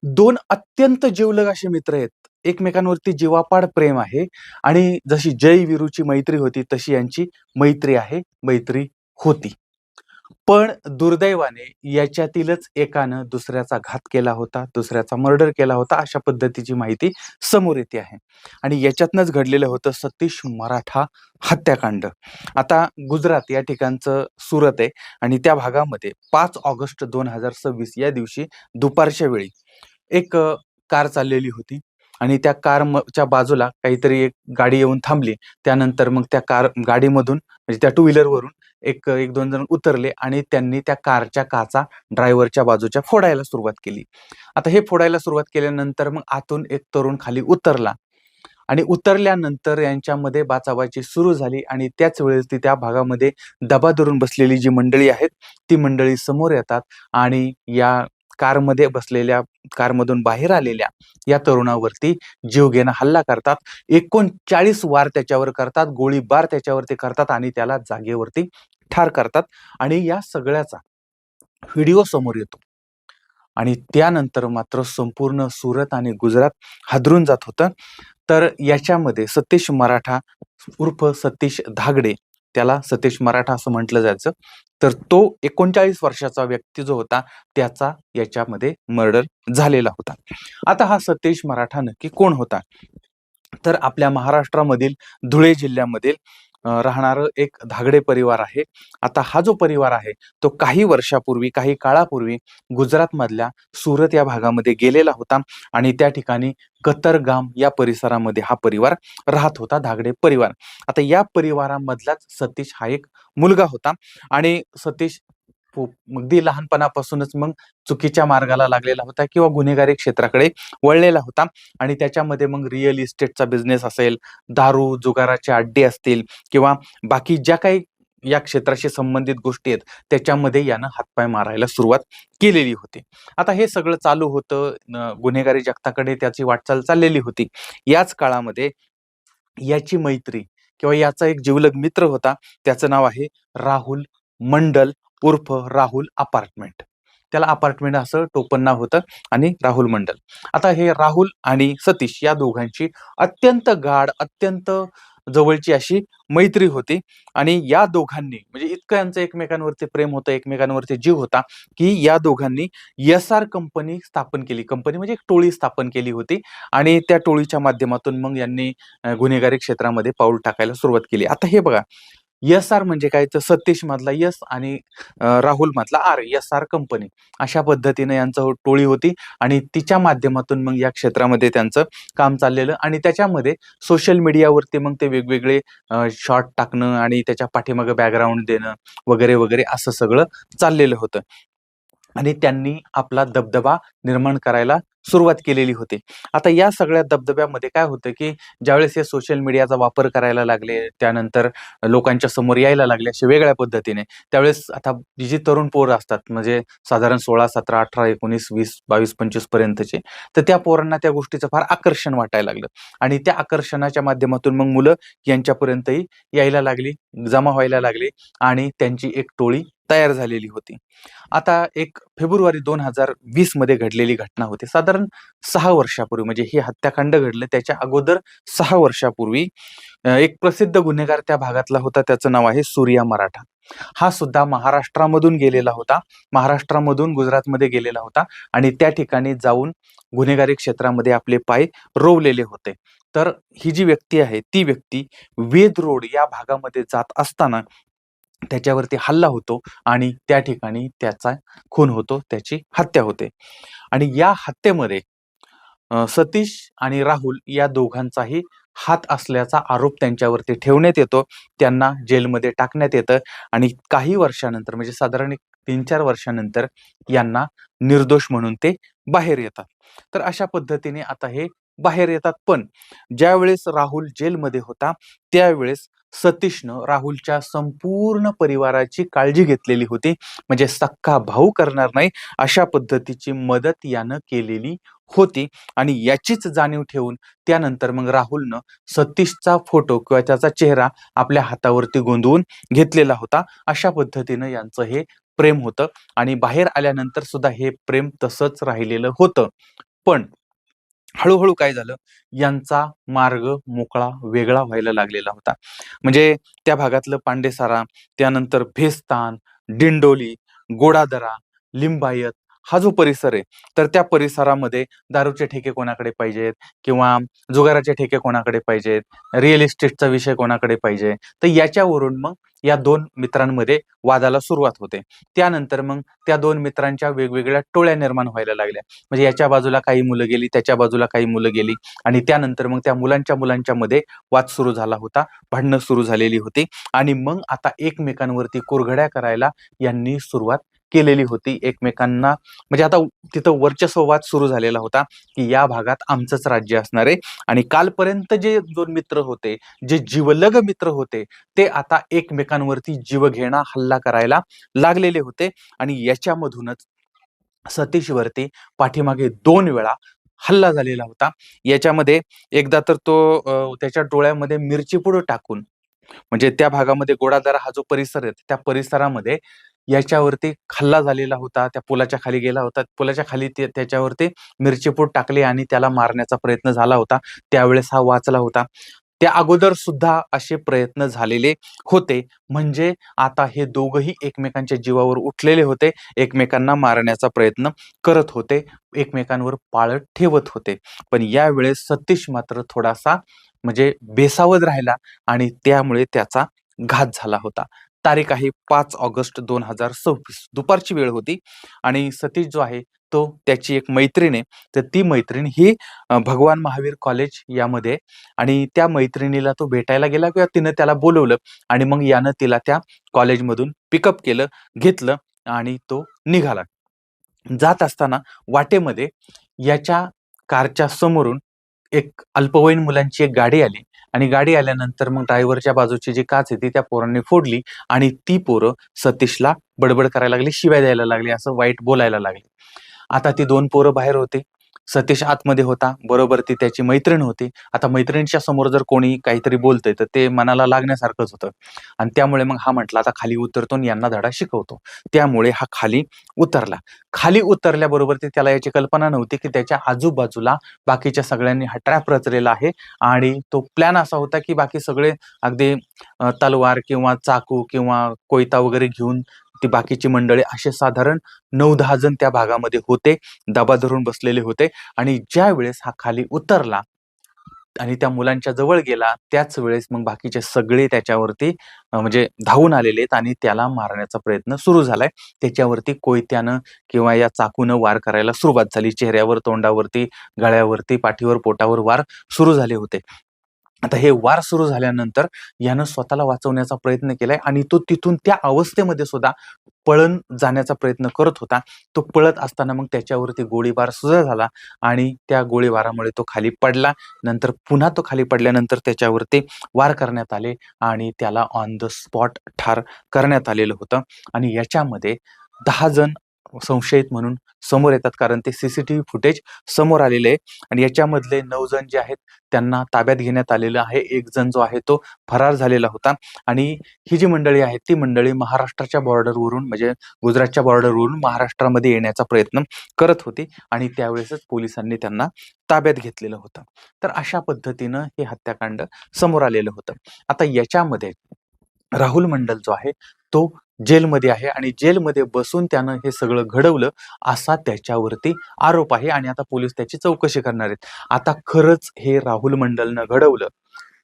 दोन अत्यंत जिवलग असे मित्र आहेत. एकमेकांवरती जीवापाड प्रेम आहे आणि जशी जय-वीरूची मैत्री होती, तशी यांची मैत्री आहे, मैत्री होती. पण दुर्दैवाने याच्यातीलच एकानं दुसऱ्याचा घात केला होता, दुसऱ्याचा मर्डर केला होता, अशा पद्धतीची माहिती समोर येते आहे. आणि याच्यातनंच घडलेलं होतं सतीश मराठा हत्याकांड. आता गुजरात या ठिकाणचं सुरत आहे आणि त्या भागामध्ये 5 ऑगस्ट 2026 या दिवशी दुपारच्या वेळी एक कार चाललेली होती आणि त्या च्या बाजूला काहीतरी एक गाडी येऊन थांबली. त्यानंतर मग त्या गाडीमधून म्हणजे त्या टू व्हीलरवरून एक 1-2 जण उतरले आणि त्यांनी त्या कारच्या काचा ड्रायव्हरच्या बाजूच्या फोडायला सुरुवात केली. आता हे फोडायला सुरुवात केल्यानंतर मग आतून एक तरुण खाली उतरला आणि उतरल्यानंतर यांच्यामध्ये बाचाबाची सुरू झाली आणि त्याच वेळेस ती त्या भागामध्ये दबा धरून बसलेली जी मंडळी आहेत, ती मंडळी समोर येतात आणि या कारमधून बाहेर आलेल्या या तरुणावरती जीवघेणा हल्ला करतात. 39 वार त्याच्यावर करतात, गोळीबार त्याच्यावरती करतात आणि त्याला जागेवरती ठार करतात आणि या सगळ्याचा व्हिडिओ समोर येतो. आणि त्यानंतर मात्र संपूर्ण सुरत आणि गुजरात हादरून जात होतं. तर याच्यामध्ये सतीश मराठा उर्फ सतीश धागडे, त्याला सतीश मराठा असं म्हटलं जायचं. तर तो 39 वर्षाचा व्यक्ती जो होता त्याचा याच्यामध्ये मर्डर झालेला होता. आता हा सतीश मराठा नक्की कोण होता? तर आपल्या महाराष्ट्रामधील धुळे जिल्ह्यामधील राहणारं एक धागडे परिवार आहे. आता हा जो परिवार आहे तो काही काळापूर्वी गुजरातमधल्या सुरत या भागामध्ये गेलेला होता आणि त्या ठिकाणी कतरगाम या परिसरामध्ये हा परिवार राहत होता, धागडे परिवार. आता या परिवारामधलाच सतीश हा एक मुलगा होता आणि सतीश अगदी लहानपणापासूनच मग चुकीच्या मार्गाला लागलेला होता किंवा गुन्हेगारी क्षेत्राकडे वळलेला होता आणि त्याच्यामध्ये मग रिअल इस्टेटचा बिझनेस असेल, दारू, जुगाराचे अड्डे असतील किंवा बाकी ज्या काही या क्षेत्राशी संबंधित गोष्टी आहेत त्याच्यामध्ये यानं हातपाय मारायला सुरुवात केलेली होती. आता हे सगळं चालू होतं, गुन्हेगारी जगताकडे त्याची वाटचाल चाललेली होती. याच काळामध्ये याची मैत्री किंवा याचा एक जिवलग मित्र होता. त्याचं नाव आहे राहुल मंडल उर्फ राहुल अपार्टमेंट. त्याला अपार्टमेंट असं टोपण नाव होतं आणि राहुल मंडल. आता हे राहुल आणि सतीश या दोघांची अत्यंत गाढ, अत्यंत जवळची अशी मैत्री होती आणि या दोघांनी म्हणजे इतकं यांचं एकमेकांवरती प्रेम होतं, एकमेकांवरती जीव होता, की या दोघांनी एस-आर कंपनी स्थापन केली. कंपनी म्हणजे एक टोळी स्थापन केली होती आणि त्या टोळीच्या माध्यमातून मग यांनी गुन्हेगारी क्षेत्रामध्ये पाऊल टाकायला सुरुवात केली. आता हे बघा, एस-आर म्हणजे काय? तर सतीश मधला यस आणि राहुल मधला आर, एस-आर कंपनी अशा पद्धतीने यांचं टोळी होती आणि तिच्या माध्यमातून मग या क्षेत्रामध्ये त्यांचं काम चाललेलं आणि त्याच्यामध्ये सोशल मीडियावरती मग ते वेगवेगळे शॉर्ट टाकणं आणि त्याच्या पाठीमागे बॅकग्राऊंड देणं वगैरे वगैरे असं सगळं चाललेलं होतं. आणि त्यांनी आपला दबदबा निर्माण करायला सुरुवात केलेली होती. आता या सगळ्या दबदब्यामध्ये काय होतं, की ज्यावेळेस हे सोशल मीडियाचा वापर करायला लागले, त्यानंतर लोकांच्या समोर यायला लागले अशा वेगळ्या पद्धतीने, त्यावेळेस आता जी तरुण पोरं असतात म्हणजे साधारण 16, 17, 18, 19, 20, 22, 25 पर्यंतचे, तर त्या पोरांना त्या गोष्टीचं फार आकर्षण वाटायला लागलं आणि त्या आकर्षणाच्या माध्यमातून मग मुलं यांच्यापर्यंतही यायला लागली, जमा व्हायला लागली आणि त्यांची एक टोळी तयार झालेली होती. आता एक फेब्रुवारी 2020 मध्ये घडलेली घटना होती. साधारण 6 वर्षापूर्वी म्हणजे हे हत्याकांड घडलं त्याच्या अगोदर 6 वर्षापूर्वी एक प्रसिद्ध गुन्हेगार त्या भागातला होता. त्याचं नाव आहे सूर्या मराठा. हा सुद्धा महाराष्ट्रामधून गेलेला होता. महाराष्ट्रामधून गुजरातमध्ये गेलेला होता आणि त्या ठिकाणी जाऊन गुन्हेगारी क्षेत्रामध्ये आपले पाय रोवलेले होते. तर ही जी व्यक्ती आहे ती व्यक्ती वेद रोड या भागामध्ये जात असताना त्याच्यावरती हल्ला होतो आणि त्या ठिकाणी त्याचा खून होतो, त्याची हत्या होते. आणि या हत्येमध्ये सतीश आणि राहुल या दोघांचाही हात असल्याचा आरोप त्यांच्यावरती ठेवण्यात येतो. त्यांना जेलमध्ये टाकण्यात येतं आणि काही वर्षानंतर म्हणजे साधारण एक 3-4 वर्षानंतर यांना निर्दोष म्हणून ते बाहेर येतात. तर अशा पद्धतीने आता हे बाहेर येतात. पण ज्यावेळेस राहुल जेलमध्ये होता, त्यावेळेस सतीशनं राहुलच्या संपूर्ण परिवाराची काळजी घेतलेली होती. म्हणजे सख्खा भाऊ करणार नाही अशा पद्धतीची मदत यानं केलेली होती आणि याचीच जाणीव ठेवून त्यानंतर मग राहुलनं सतीशचा फोटो किंवा त्याचा चेहरा आपल्या हातावरती गोंदवून घेतलेला होता. अशा पद्धतीनं यांचं हे प्रेम होतं आणि बाहेर आल्यानंतर सुद्धा हे प्रेम तसंच राहिलेलं होतं. पण हळूहळू काय झालं, यांचा मार्ग मोकळा वेगळा व्हायला लागलेला होता. म्हणजे त्या भागातलं पांडेसारा, त्यानंतर भेस्तान, दिंडोली, गोडादरा, लिंबायत हा जो परिसर आहे, तर त्या परिसरामध्ये दारूचे ठेके कोणाकडे पाहिजेत किंवा जुगाराचे ठेके कोणाकडे पाहिजेत, रिअल इस्टेटचा विषय कोणाकडे पाहिजे, तर याच्यावरून मग या दोन मित्रांमध्ये वादाला सुरुवात होते. त्यानंतर मग त्या दोन मित्रांच्या वेगवेगळ्या टोळ्या निर्माण व्हायला लागल्या. म्हणजे याच्या बाजूला काही मुलं गेली, त्याच्या बाजूला काही मुलं गेली आणि त्यानंतर मग त्या मुलांच्या मध्ये वाद सुरू झाला होता, भांडणं सुरू झालेली होती आणि मग आता एकमेकांवरती कुरघड्या करायला यांनी सुरुवात केलेली होती. एकमेकांना म्हणजे आता तिथं वर्चस्ववाद सुरू झालेला होता, की या भागात आमचंच राज्य असणार आहे आणि कालपर्यंत जे दोन मित्र होते, जे जिवलग मित्र होते, ते आता एकमेकांवरती जीवघेणा हल्ला करायला लागलेले होते आणि याच्यामधूनच सतीशवरती पाठीमागे 2 वेळा हल्ला झालेला होता. याच्यामध्ये एकदा तर तो त्याच्या डोळ्यामध्ये मिरची पुडं टाकून म्हणजे त्या भागामध्ये गोडादरा हा जो परिसर आहे, त्या परिसरामध्ये याच्यावरती हल्ला झालेला होता. त्या पुलाच्या खाली गेला होता. पुलाच्या खाली त्याच्यावरती मिरचीपूड टाकली आणि त्याला मारण्याचा प्रयत्न झाला होता. त्यावेळेस हा वाचला होता. त्या अगोदर सुद्धा असे प्रयत्न झालेले होते. म्हणजे आता हे दोघंही एकमेकांच्या जीवावर उठलेले होते. एकमेकांना मारण्याचा प्रयत्न करत होते. एकमेकांवर पाळत ठेवत होते. पण यावेळेस सतीश मात्र थोडासा म्हणजे बेसावध राहिला आणि त्यामुळे त्याचा घात झाला होता. तारीख आहे 5 ऑगस्ट 2026 दुपारची वेळ होती आणि सतीश जो आहे तो त्याची एक मैत्रीण आहे. तर ती मैत्रीण ही भगवान महावीर कॉलेज यामध्ये आणि त्या मैत्रिणीला तो भेटायला गेला किंवा तिनं त्याला बोलवलं आणि मग यानं तिला त्या कॉलेजमधून पिकअप केलं, घेतलं आणि तो निघाला. जात असताना वाटेमध्ये याच्या कारच्या समोरून एक अल्पवयीन मुलांची एक गाडी आली आणि गाडी आल्यानंतर मग ड्रायव्हरच्या बाजूची जी काच आहे ती त्या पोरांनी फोडली आणि ती पोरं सतीशला बडबड करायला लागली, शिव्या द्यायला लागली, असं वाईट बोलायला लागली. आता ती 2 पोरं बाहेर होते. सतीश आतमध्ये होता. बरोबर ती त्याची मैत्रीण होती. आता मैत्रिणीच्या समोर जर कोणी काहीतरी बोलतंय, तर ते मनाला लागण्यासारखंच होतं आणि त्यामुळे मग हा म्हटला, "आता खाली उतरतो आणि यांना धडा शिकवतो." त्यामुळे हा खाली उतरला. खाली उतरल्याबरोबर ते त्याला याची कल्पना नव्हती, की त्याच्या आजूबाजूला बाकीच्या सगळ्यांनी हा ट्रॅप रचलेला आहे आणि तो प्लॅन असा होता, की बाकी सगळे अगदी तलवार किंवा चाकू किंवा कोयता वगैरे घेऊन ती बाकीची मंडळी असे साधारण 9-10 जण त्या भागामध्ये होते. दबा धरून बसलेले होते आणि ज्यावेळेस हा खाली उतरला आणि त्या मुलांच्या जवळ गेला, त्याच वेळेस मग बाकीचे सगळे त्याच्यावरती म्हणजे धावून आलेले आहेत आणि त्याला मारण्याचा प्रयत्न सुरू झालाय. त्याच्यावरती कोयत्यानं किंवा या चाकूनं वार करायला सुरुवात झाली. चेहऱ्यावर, तोंडावरती, गळ्यावरती, पाठीवर, पोटावर वार सुरू झाले होते. आता हे वार सुरू झाल्यानंतर यानं स्वतःला वाचवण्याचा प्रयत्न केलाय आणि तो तिथून त्या अवस्थेमध्ये सुद्धा पळून जाण्याचा प्रयत्न करत होता. तो पळत असताना मग त्याच्यावरती गोळीबार सुद्धा झाला आणि त्या गोळीबारामुळे तो खाली पडला. नंतर पुन्हा तो खाली पडल्यानंतर त्याच्यावरती वार करण्यात आले आणि त्याला ऑन द स्पॉट ठार करण्यात आलेलं होतं आणि याच्यामध्ये 10 जण संशयित म्हणून समोर येतात कारण ते सीसीटीव्ही फुटेज समोर आलेले आहे आणि याच्यामधले 9 जण जे आहेत त्यांना ताब्यात घेण्यात आलेलं आहे. एक जण जो आहे तो फरार झालेला होता आणि ही जी मंडळी आहेत ती मंडळी महाराष्ट्राच्या बॉर्डरवरून म्हणजे गुजरातच्या बॉर्डरवरून महाराष्ट्रामध्ये येण्याचा प्रयत्न करत होती आणि त्यावेळेसच पोलिसांनी त्यांना ताब्यात घेतलेलं होतं. तर अशा पद्धतीनं हे हत्याकांड समोर आलेलं होतं. आता याच्यामध्ये राहुल मंडल जो आहे तो जेलमध्ये आहे आणि जेलमध्ये बसून त्यानं हे सगळं घडवलं असा त्याच्यावरती आरोप आहे आणि आता पोलीस त्याची चौकशी करणार आहेत. आता खरंच हे राहुल मंडलनं घडवलं,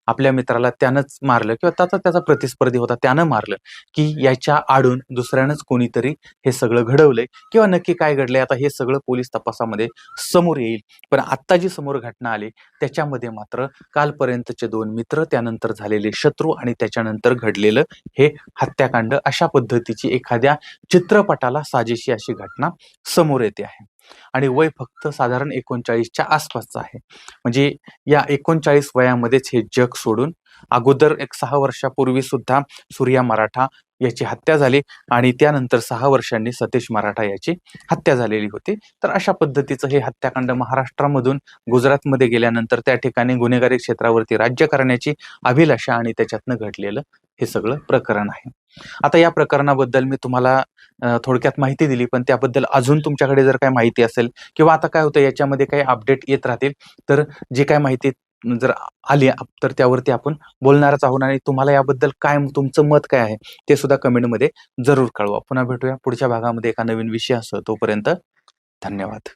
आपल्या मित्राला त्यानंच मारलं किंवा त्याचा प्रतिस्पर्धी होता त्यानं मारलं, की याच्या आडून दुसऱ्यानंच कोणीतरी हे सगळं घडवलंय किंवा नक्की काय घडलंय आता हे सगळं पोलीस तपासामध्ये समोर येईल. पण आत्ता जी समोर घटना आली त्याच्यामध्ये मात्र कालपर्यंतचे 2 मित्र, त्यानंतर झालेले शत्रू आणि त्याच्यानंतर घडलेलं हे हत्याकांड अशा पद्धतीची एखाद्या चित्रपटाला साजेशी अशी घटना समोर येते आहे. आणि वय फक्त साधारण 39च्या आसपासचं आहे. म्हणजे या 39 वयामध्येच हे जग सोडून अगोदर एक 6 वर्षापूर्वी सुद्धा सूर्या मराठा याची हत्या झाली आणि त्यानंतर 6 वर्षांनी सतीश मराठा याची हत्या झालेली होती. तर अशा पद्धतीचं हे हत्याकांड महाराष्ट्रामधून गुजरातमध्ये गेल्यानंतर त्या ठिकाणी गुन्हेगारी क्षेत्रावरती राज्य करण्याची अभिलाषा आणि त्याच्यातनं घडलेलं हे सगळं प्रकरण आहे. आता या प्रकरणाबद्दल मी तुम्हाला थोडक्यात माहिती दिली, पण त्याबद्दल अजून तुमच्याकडे जर काही माहिती असेल किंवा आता काय होतं याच्यामध्ये काही अपडेट येत राहतील, तर जे काही माहिती जर आली तर त्यावरती आपण बोलणारच आहोत आणि तुम्हाला याबद्दल काय तुमचं मत काय आहे ते सुद्धा कमेंटमध्ये जरूर कळवा. पुन्हा भेटूया पुढच्या भागामध्ये एका नवीन विषयासह. तोपर्यंत धन्यवाद.